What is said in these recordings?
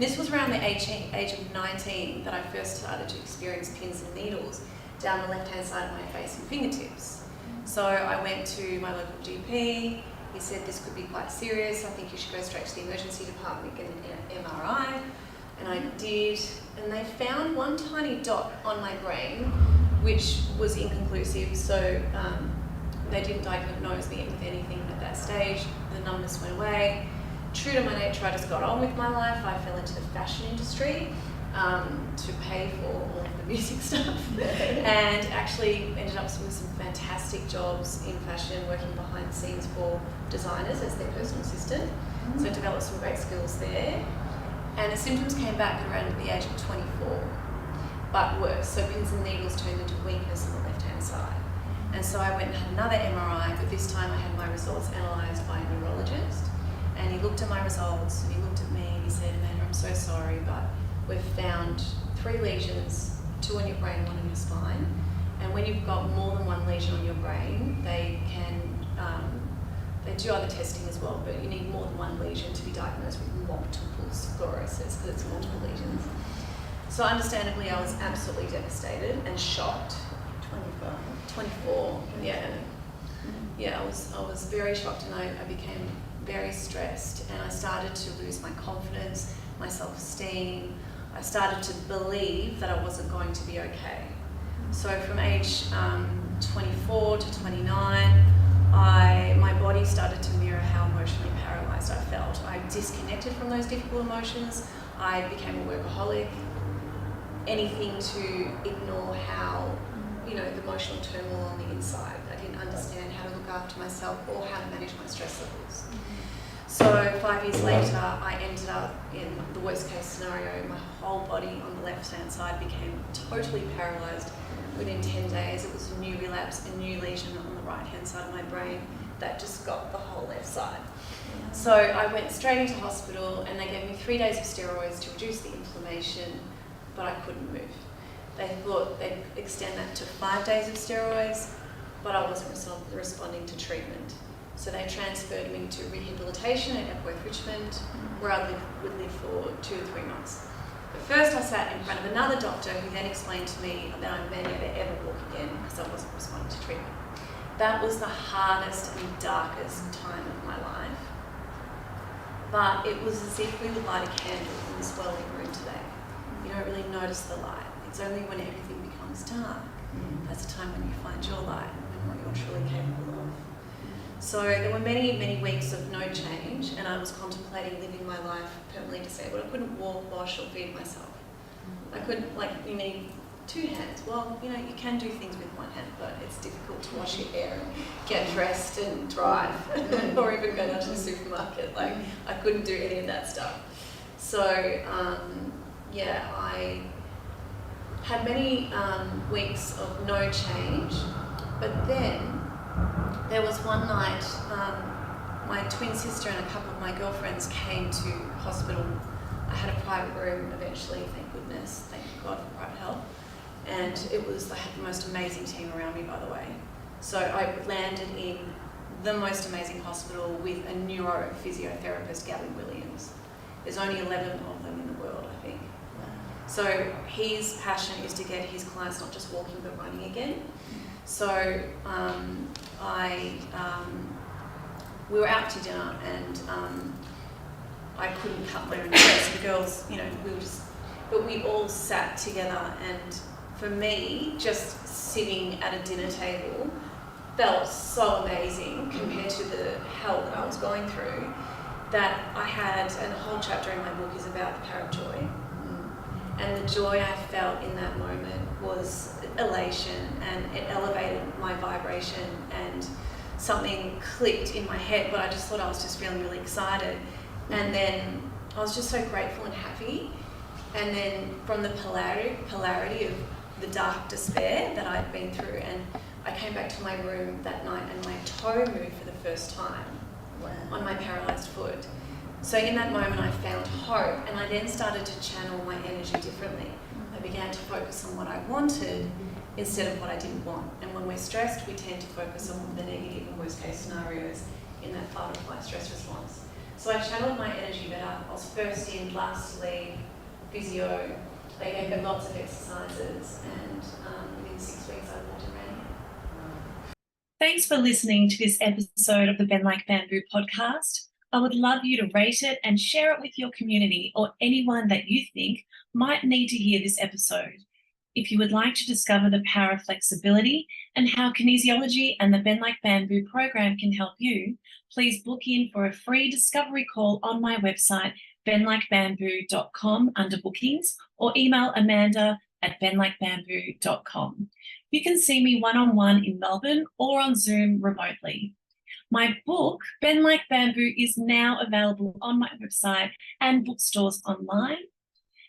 this was around the age of 19 that I first started to experience pins and needles down the left-hand side of my face and fingertips. So I went to my local GP. He said this could be quite serious. I think you should go straight to the emergency department and get an MRI. And I did, and they found one tiny dot on my brain, which was inconclusive. So they didn't diagnose me with anything at that stage. The numbness went away. True to my nature, I just got on with my life. I fell into the fashion industry to pay for all of the music stuff, and actually ended up with some fantastic jobs in fashion, working behind the scenes for designers as their personal assistant. So I developed some great skills there. And the symptoms came back at around the age of 24, but worse. So pins and needles turned into weakness on the left-hand side. And so I went and had another MRI, but this time I had my results analysed by a neurologist. And he looked at my results, and he looked at me, and he said, Amanda, I'm so sorry, but we've found 3 lesions, 2 on your brain, 1 on your spine. And when you've got more than 1 lesion on your brain, they do other testing as well, but you need more than 1 lesion to be diagnosed with multiple sclerosis, because it's multiple lesions. So understandably, I was absolutely devastated and shocked. 24, yeah. Yeah, I was very shocked, and I became very stressed, and I started to lose my confidence, my self-esteem. I started to believe that I wasn't going to be okay. So from age 24 to 29, my body started to mirror how emotionally paralysed I felt. I disconnected from those difficult emotions. I became a workaholic. Anything to ignore how, the emotional turmoil on the inside. I didn't understand how to look after myself or how to manage my stress levels. So 5 years later, I ended up in the worst case scenario. My whole body on the left-hand side became totally paralysed. Within 10 days, it was a new relapse, a new lesion on the right-hand side of my brain that just got the whole left side. So I went straight into hospital, and they gave me 3 days of steroids to reduce the inflammation, but I couldn't move. They thought they'd extend that to 5 days of steroids, but I wasn't responding to treatment. So they transferred me to Rehabilitation at Epworth, Richmond, where I would live for 2 to 3 months. But first I sat in front of another doctor who then explained to me that I may never ever walk again because I wasn't responding to treatment. That was the hardest and darkest time of my life. But it was as if we would light a candle in this swelling room today. You don't really notice the light. It's only when everything becomes dark, that's the time when you find your light and what you're truly capable of. So there were many, many weeks of no change, and I was contemplating living my life permanently disabled. I couldn't walk, wash, or feed myself. I couldn't, you need 2 hands. Well, you can do things with 1 hand, but it's difficult to wash your hair and get dressed and drive, or even go down to the supermarket. I couldn't do any of that stuff. So, I had many weeks of no change, but then there was one night, my twin sister and a couple of my girlfriends came to hospital. I had a private room eventually, thank goodness, thank God for private help. And I had the most amazing team around me, by the way. So I landed in the most amazing hospital with a neurophysiotherapist, Gabby Williams. There's only 11 of them in the world, I think. So his passion is to get his clients not just walking but running again. So we were out to dinner, and I couldn't cut my own dress. The girls, but we all sat together, and for me, just sitting at a dinner table felt so amazing compared to the hell that I was going through, that I had, and the whole chapter in my book is about the power of joy. And the joy I felt in that moment was elation, and it elevated my vibration, and something clicked in my head, but I just thought I was just feeling really excited. And then I was just so grateful and happy. And then from the polarity of the dark despair that I'd been through, and I came back to my room that night and my toe moved for the first time on my paralysed foot. So in that moment I found hope, and I then started to channel my energy differently. I began to focus on what I wanted instead of what I didn't want. And when we're stressed, we tend to focus on the negative and worst case scenarios in that fight or flight stress response. So I channeled my energy better. I was first in, last to leave, physio. They gave me lots of exercises, and within 6 weeks I walked and ran. Thanks for listening to this episode of the Ben Like Bamboo podcast. I would love you to rate it and share it with your community or anyone that you think might need to hear this episode. If you would like to discover the power of flexibility and how kinesiology and the Ben Like Bamboo program can help you, please book in for a free discovery call on my website, BendLikeBamboo.com, under bookings, or email Amanda@BendLikeBamboo.com. You can see me one-on-one in Melbourne or on Zoom remotely. My book, Ben Like Bamboo, is now available on my website and bookstores online.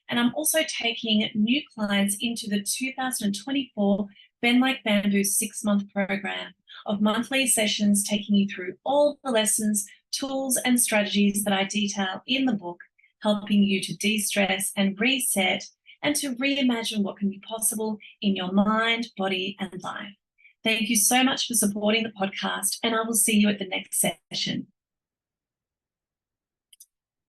And I'm also taking new clients into the 2024 Ben Like Bamboo 6-month program of monthly sessions taking you through all the lessons, tools, and strategies that I detail in the book, helping you to de-stress and reset and to reimagine what can be possible in your mind, body, and life. Thank you so much for supporting the podcast, and I will see you at the next session.